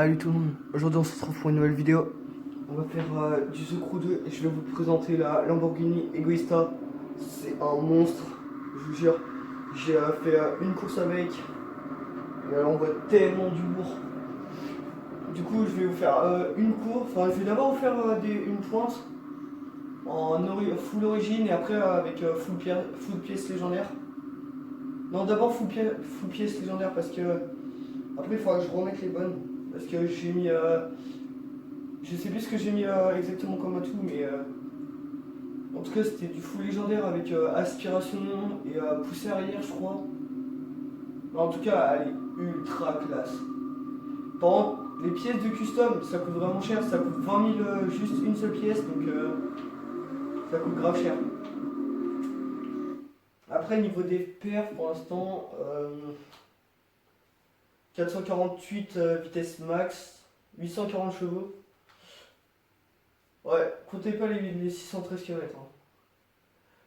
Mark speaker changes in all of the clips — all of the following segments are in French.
Speaker 1: Salut tout le monde, aujourd'hui on se retrouve pour une nouvelle vidéo. On va faire du The Crew 2 et je vais vous présenter la Lamborghini Egoista. C'est un monstre, je vous jure. J'ai fait une course avec, mais là on voit tellement du lourd. Du coup je vais vous faire une course, enfin je vais d'abord vous faire une pointe en full origine et après avec full pièce légendaire. Non, d'abord full pièce légendaire parce que après il faudra que je remette les bonnes. Parce que j'ai mis. Je sais plus ce que j'ai mis exactement comme atout, mais. En tout cas, c'était du full légendaire avec aspiration et poussée arrière, je crois. En tout cas, elle est ultra classe. Par contre, les pièces de custom, ça coûte vraiment cher. Ça coûte 20 000 juste une seule pièce, donc ça coûte grave cher. Après, niveau des perfs, pour l'instant, 448 vitesse max, 840 chevaux. Ouais, comptez pas les 613 km. Hein.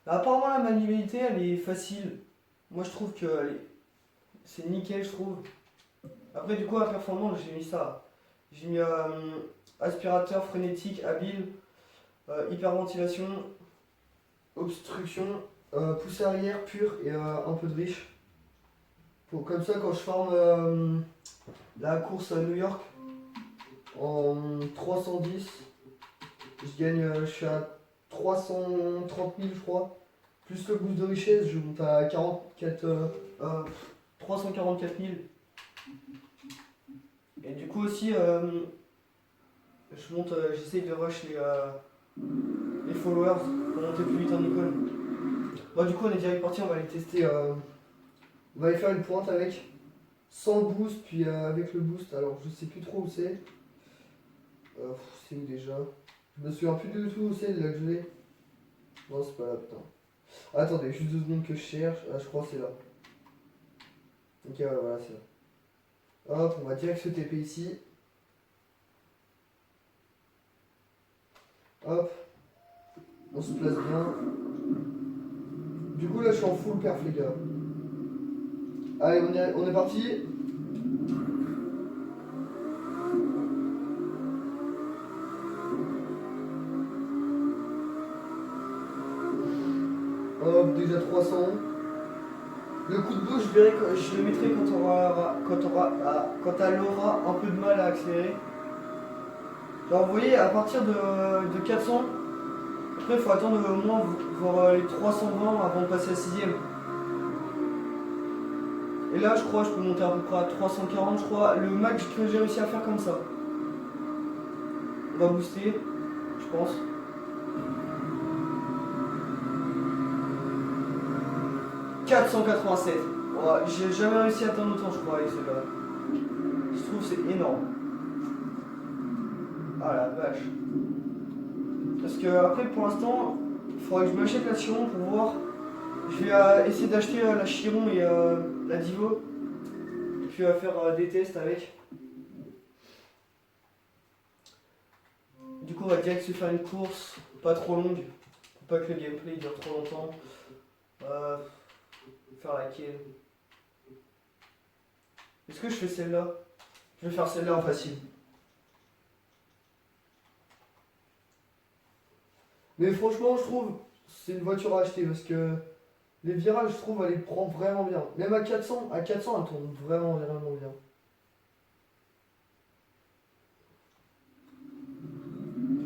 Speaker 1: Apparemment, la maniabilité, elle est facile. Moi, je trouve que c'est nickel, je trouve. Après, du coup, à performance, j'ai mis ça. J'ai mis aspirateur frénétique, habile, hyperventilation, obstruction, poussée arrière pure et un peu de riche. Comme ça, quand je forme la course à New York en 310, je suis à 330 000, je crois. Plus le boost de richesse, je monte à 344 000. Et du coup aussi, j'essaye de rush les followers pour monter plus vite en icône. Bon, du coup, on est direct parti, on va aller tester. On va aller faire une pointe avec, sans boost, puis avec le boost. Alors, je sais plus trop où c'est. C'est où déjà? Je me souviens plus du tout où c'est, là que je l'ai. Non, c'est pas là, putain. Attendez, juste 2 secondes que je cherche. Ah, je crois que c'est là. Ok, voilà, c'est là. Hop, on va direct se TP ici. Hop. On se place bien. Du coup, là, je suis en full perf, les gars. Allez, on est parti. Hop, déjà 300. Le coup de boost, je le mettrai quand elle aura un peu de mal à accélérer. Genre, vous voyez, à partir de 400, après, il faut attendre au moins voir les 320 avant de passer à 6ème. Et là, je crois, je peux monter à peu près à 340, je crois. Le max que j'ai réussi à faire comme ça. On va booster, je pense. « 487. Ouais, j'ai jamais réussi à atteindre autant, je crois, avec celle-là. Je trouve que c'est énorme. Ah la vache. Parce que après, pour l'instant, il faudrait que je m'achète la Chiron pour voir. Je vais essayer d'acheter la Chiron et la Divo. Et puis faire des tests avec. Du coup, on va direct se faire une course, pas trop longue, pour pas que le gameplay dure trop longtemps. Faire laquelle? Est-ce que je fais celle-là? Je vais faire celle-là en facile. Mais franchement, je trouve c'est une voiture à acheter parce que les virages, je trouve, elle les prend vraiment bien. Même à 400, elle tourne vraiment bien.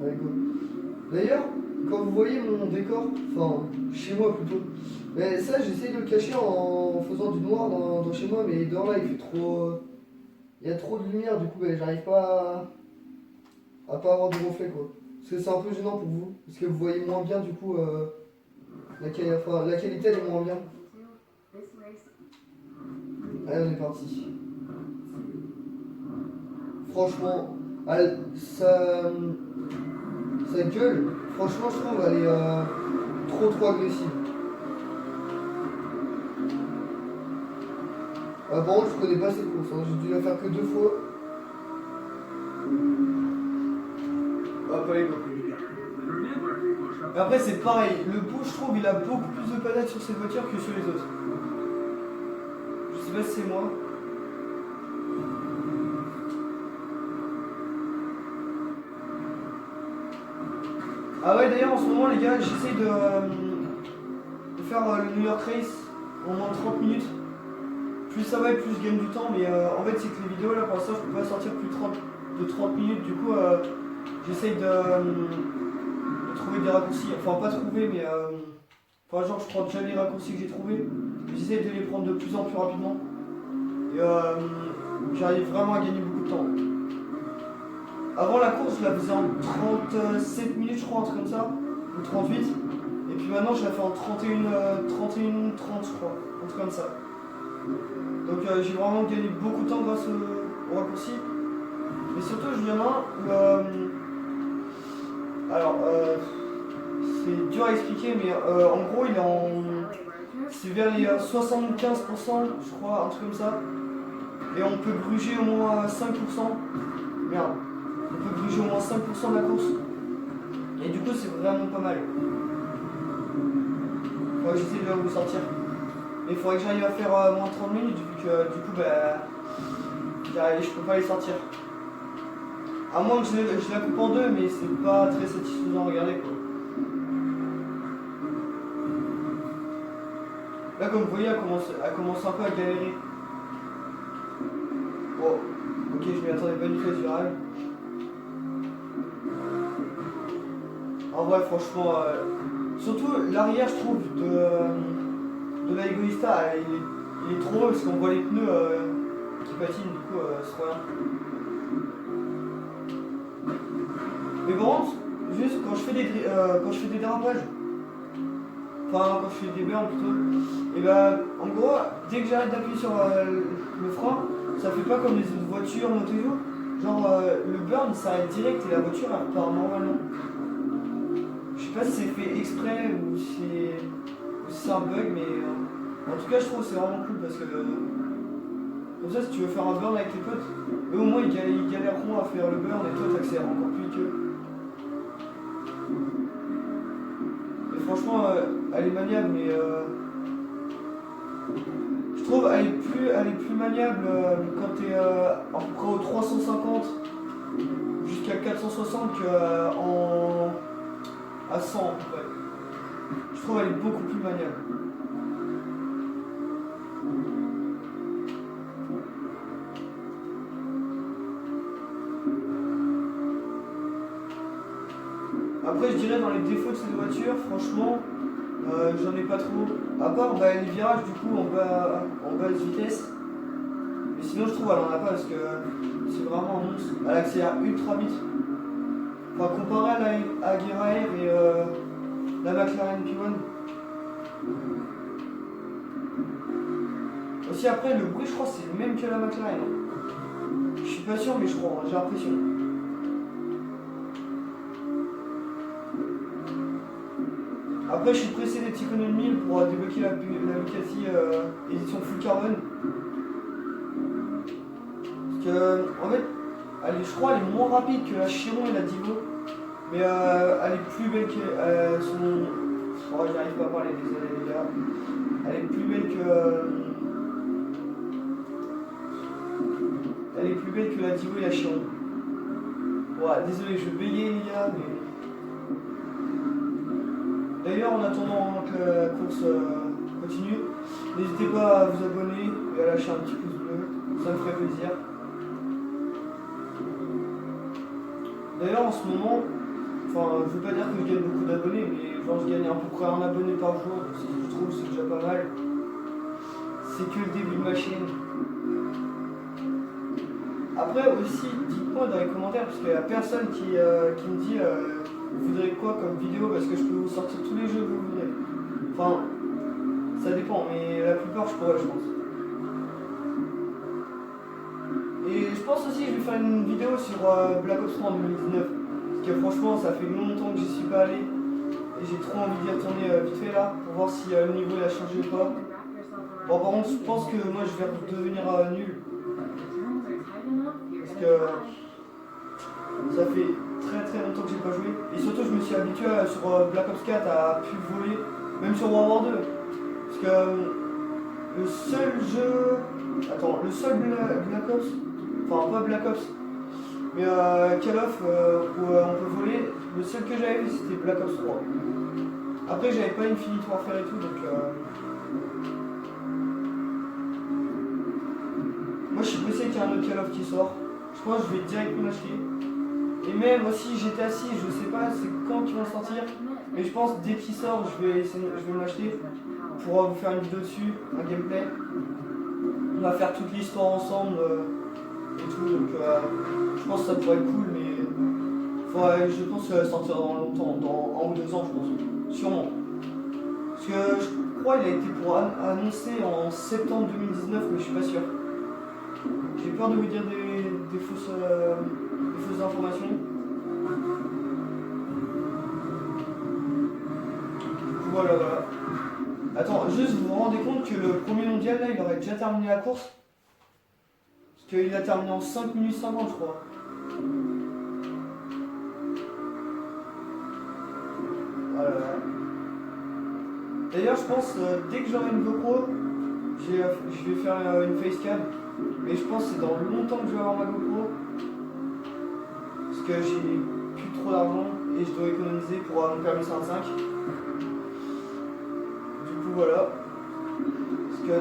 Speaker 1: Allez, go. D'ailleurs, quand vous voyez mon décor, enfin, chez moi plutôt, mais ça, j'essaye de le cacher en faisant du noir dans chez moi, mais dehors là, il fait trop. Il y a trop de lumière, du coup, ben, j'arrive pas à pas avoir de reflet, quoi. Parce que c'est un peu gênant pour vous, parce que vous voyez moins bien, du coup, la qualité, elle est moins bien. Allez, on est parti. Franchement, sa gueule, franchement, je trouve, elle est trop agressive. Par contre, je connais pas cette course, hein. J'ai dû la faire que 2 fois. Hop, allez, go. Après, c'est pareil, le pot, je trouve, il a beaucoup plus de palettes sur cette voiture que sur les autres. Je sais pas si c'est moi. Ah ouais, d'ailleurs, en ce moment, les gars, j'essaie de faire le New York Race en moins 30 minutes. Plus ça va et plus je gagne du temps, mais en fait, c'est que les vidéos là, pour l'instant, je peux pas sortir plus de 30 minutes. Du coup, j'essaie de trouver des raccourcis. Enfin, pas trouver, mais enfin, genre, je prends déjà les raccourcis que j'ai trouvés. J'essaie de les prendre de plus en plus rapidement. Et j'arrive vraiment à gagner beaucoup de temps. Avant la course, je la faisais en 37 minutes, je crois, un truc comme ça, ou 38. Et puis maintenant, je la fais en 31, 30, je crois, un truc comme ça. Donc j'ai vraiment gagné beaucoup de temps grâce au raccourci. Mais surtout, il y en a un où. Alors, c'est dur à expliquer, mais en gros, il est en. C'est vers les 75%, je crois, un truc comme ça. Et on peut gruger au moins 5%. Merde. On peut gruger au moins 5% de la course. Et du coup, c'est vraiment pas mal. Faudrait que j'essaie de vous sortir. Mais il faudrait que j'arrive à faire moins 30 minutes, vu que du coup, bah, je peux pas les sortir. À moins que je la coupe en deux, mais c'est pas très satisfaisant à regarder, quoi. Là, comme vous voyez, elle commence un peu à galérer. Bon, ok, je m'y attendais pas du tout à ce virage. En vrai, franchement, surtout l'arrière, je trouve, de la Egoista, il est trop haut parce qu'on voit les pneus qui patinent, du coup, c'est trop bien. Mais par contre, juste quand je fais des dérapages, enfin quand je fais des burns plutôt, et bah en gros, dès que j'arrête d'appuyer sur le frein, ça fait pas comme les autres voitures, moto. Genre le burn s'arrête direct et la voiture elle repart normalement. Je sais pas si c'est fait exprès ou si c'est un bug, mais en tout cas je trouve que c'est vraiment cool parce que comme ça si tu veux faire un burn avec tes potes, eux au moins ils galèreront à faire le burn et toi t'accélères encore plus qu'eux. Et franchement elle est maniable, mais je trouve elle est plus maniable quand t'es à peu près au 350 jusqu'à 460 à 100 à peu près. Je trouve elle est beaucoup plus maniable. Après je dirais dans les défauts de cette voiture, franchement, j'en ai pas trop. À part bah, les virages du coup en basse vitesse. Mais sinon je trouve elle en a pas parce que c'est vraiment un monstre. Elle accélère ultra vite. Enfin comparé à la Aguirre et la McLaren P1. Aussi après le bruit je crois c'est le même que la McLaren. Je suis pas sûr mais je crois, j'ai l'impression. Après je suis pressé d'être Icon 1000 pour débloquer la Ducati édition full carbone. Parce que en fait je crois elle est moins rapide que la Chiron et la Divo. Mais elle est plus belle que son. Oh, j'arrive pas à parler, désolé les gars. Elle est plus belle que. Elle est plus belle que la Divo et la Chiron. Ouais, désolé, je vais bégayer les gars, mais. D'ailleurs, en attendant que la course continue, n'hésitez pas à vous abonner et à lâcher un petit pouce bleu, ça me ferait plaisir. D'ailleurs, en ce moment. Enfin, je veux pas dire que je gagne beaucoup d'abonnés, mais genre je gagne à peu près un abonné par jour, je trouve que c'est déjà pas mal. C'est que le début de ma chaîne. Après aussi, dites-moi dans les commentaires, parce qu'il y a personne qui me dit vous voudrez quoi comme vidéo, parce que je peux vous sortir tous les jeux que vous voudrez. Enfin, ça dépend, mais la plupart je pourrais, je pense. Et je pense aussi que je vais faire une vidéo sur Black Ops 3 en 2019. Parce que franchement ça fait longtemps que j'y suis pas allé et j'ai trop envie d'y retourner vite fait là pour voir si le niveau il a changé ou pas. Bon par contre je pense que moi je vais devenir nul. Parce que ça fait très longtemps que j'ai pas joué. Et surtout je me suis habitué sur Black Ops 4 à plus voler, même sur World War 2. Parce que le seul jeu. Attends, le seul Black Ops. Enfin pas Black Ops. Mais Call of où on peut voler, le seul que j'avais vu c'était Black Ops 3. Après j'avais pas Infinite Warfare et tout donc moi je suis pressé qu'il y ait un autre Call of qui sort. Je pense que je vais directement l'acheter. Et même aussi GTA 6, je sais pas c'est quand qu'ils vont sortir. Mais je pense dès qu'il sort je vais me l'acheter pour vous faire une vidéo dessus, un gameplay. On va faire toute l'histoire ensemble et tout donc je pense que ça pourrait être cool mais je pense que ça va sortir dans longtemps, dans 1 ou 2 ans je pense, sûrement. Parce que je crois qu'il a été pour annoncer en septembre 2019 mais je suis pas sûr. J'ai peur de vous dire des fausses informations. Voilà. Attends, juste vous vous rendez compte que le premier mondial là il aurait déjà terminé la course? Parce qu'il a terminé en 5 minutes 50 je crois. Voilà. D'ailleurs je pense dès que j'aurai une GoPro, je vais faire une facecam. Mais je pense que c'est dans longtemps que je vais avoir ma GoPro. Parce que j'ai plus trop d'argent et je dois économiser pour avoir mon permis 55. Voilà, parce que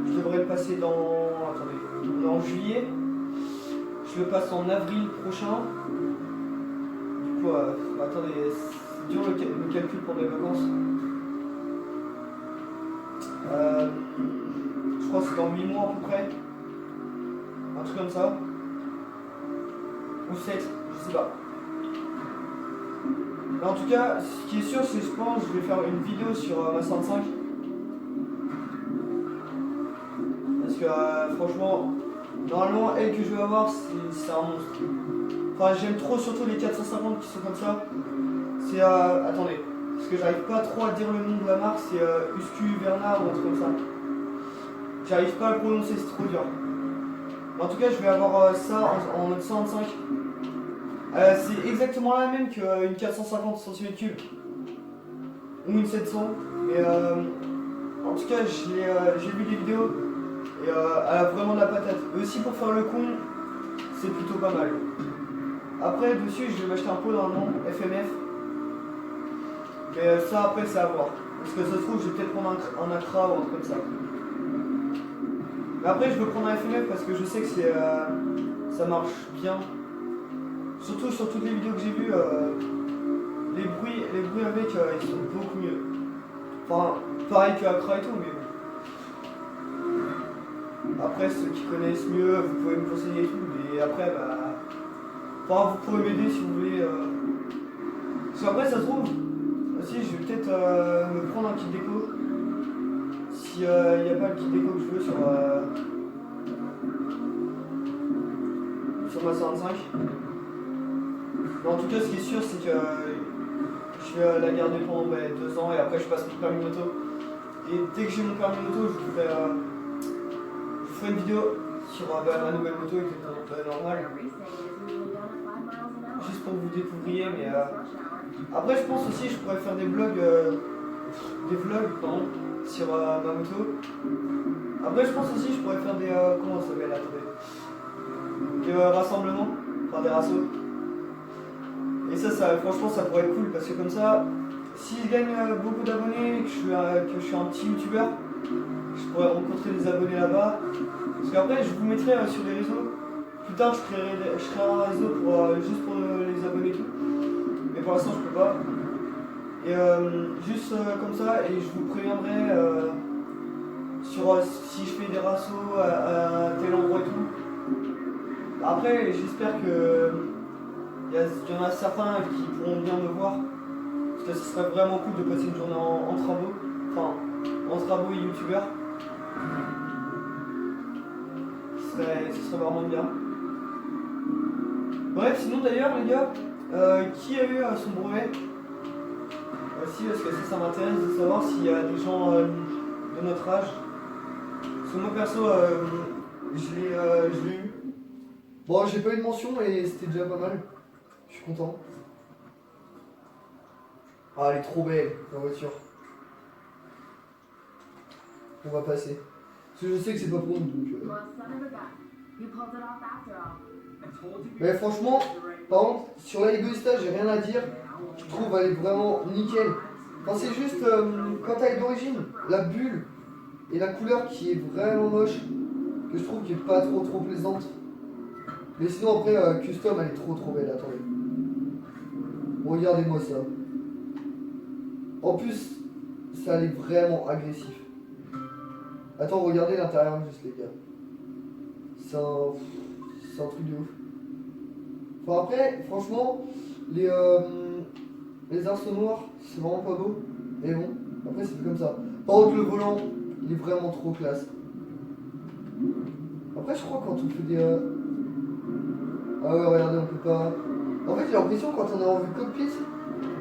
Speaker 1: je devrais le passer en juillet, je le passe en avril prochain, du coup, attendez, c'est dur le calcul pour mes vacances, je crois que c'est dans 8 mois à peu près, un truc comme ça, ou 7, je sais pas. Mais en tout cas, ce qui est sûr, c'est que je pense que je vais faire une vidéo sur ma 65. Parce que franchement, normalement, elle que je vais avoir, c'est un monstre. Enfin, j'aime trop surtout les 450 qui sont comme ça. C'est attendez, parce que j'arrive pas trop à dire le nom de la marque, c'est Husqvarna ou un truc comme ça. J'arrive pas à le prononcer, c'est trop dur. Mais en tout cas, je vais avoir ça en mode 125. C'est exactement la même qu'une 450 cm3 ou une 700, mais en tout cas j'ai vu des vidéos et elle a vraiment de la patate. Aussi pour faire le con, c'est plutôt pas mal. Après dessus je vais m'acheter un pot normalement FMF, mais ça après c'est à voir. Parce que ça se trouve je vais peut-être prendre un Accra ou un truc comme ça. Mais après je veux prendre un FMF parce que je sais que ça marche bien. Surtout sur toutes les vidéos que j'ai vues, les bruits avec ils sont beaucoup mieux. Enfin, pareil que Accra et tout, mais bon. Après, ceux qui connaissent mieux, vous pouvez me conseiller et tout, mais après, enfin, vous pouvez m'aider si vous voulez. Parce qu'après, ça se trouve, aussi, je vais peut-être me prendre un kit déco. S'il n'y a pas le kit déco que je veux sur ma 55. Mais en tout cas, ce qui est sûr, c'est que je vais la garder pendant 2 ans et après je passe mon permis moto. Et dès que j'ai mon permis moto, je ferai une vidéo sur ma nouvelle moto et normale. Juste pour que vous découvriez, mais après je pense aussi que je pourrais faire des vlogs sur ma moto. Après je pense aussi que je pourrais faire des comment ça s'appelle, attendez, des rassemblements, enfin des rassos. Et ça franchement ça pourrait être cool parce que comme ça, si je gagne beaucoup d'abonnés, que je suis un petit youtubeur, je pourrais rencontrer des abonnés là-bas. Parce qu'après je vous mettrai sur les réseaux. Plus tard je créerai un réseau juste pour les abonnés et tout. Mais pour l'instant je peux pas. Et juste comme ça, et je vous préviendrai sur si je fais des rassos à tel endroit et tout. Après j'espère que il y en a certains qui pourront bien me voir. Parce que ce serait vraiment cool de passer une journée en travaux. Enfin, en travaux et youtubeur. Ce serait vraiment bien. Bref, sinon d'ailleurs les gars, qui a eu son brevet? Aussi parce que ça m'intéresse de savoir s'il y a des gens de notre âge. Parce que moi perso, je l'ai eu. Bon, j'ai pas eu de mention et c'était déjà pas mal. Je suis content. Ah, elle est trop belle, la voiture. On va passer. Parce que je sais que c'est pas pour nous, donc... Mais franchement, par contre, sur la Egoista, j'ai rien à dire. Je trouve elle est vraiment nickel. Enfin, c'est juste quand elle est d'origine, la bulle et la couleur qui est vraiment moche, que je trouve qui est pas trop plaisante. Mais sinon après custom elle est trop belle, attendez. Regardez-moi ça. En plus, ça elle est vraiment agressif. Attends, regardez l'intérieur juste les gars. C'est un truc de ouf. Enfin après, franchement, les arceaux noirs, c'est vraiment pas beau. Mais bon, après c'est comme ça. Par contre le volant, il est vraiment trop classe. Après je crois quand on fait des... Ah ouais regardez on peut pas... En fait j'ai l'impression quand on est en vue cockpit,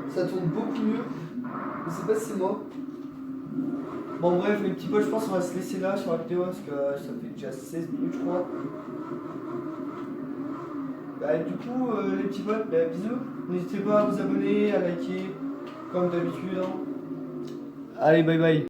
Speaker 1: ça tourne beaucoup mieux. Je sais pas si c'est moi. Bon bref les petits potes je pense qu'on va se laisser là sur la vidéo parce que ça fait déjà 16 minutes je crois. Bah, du coup les petits potes, bah, bisous. N'hésitez pas à vous abonner, à liker comme d'habitude. Hein. Allez bye bye.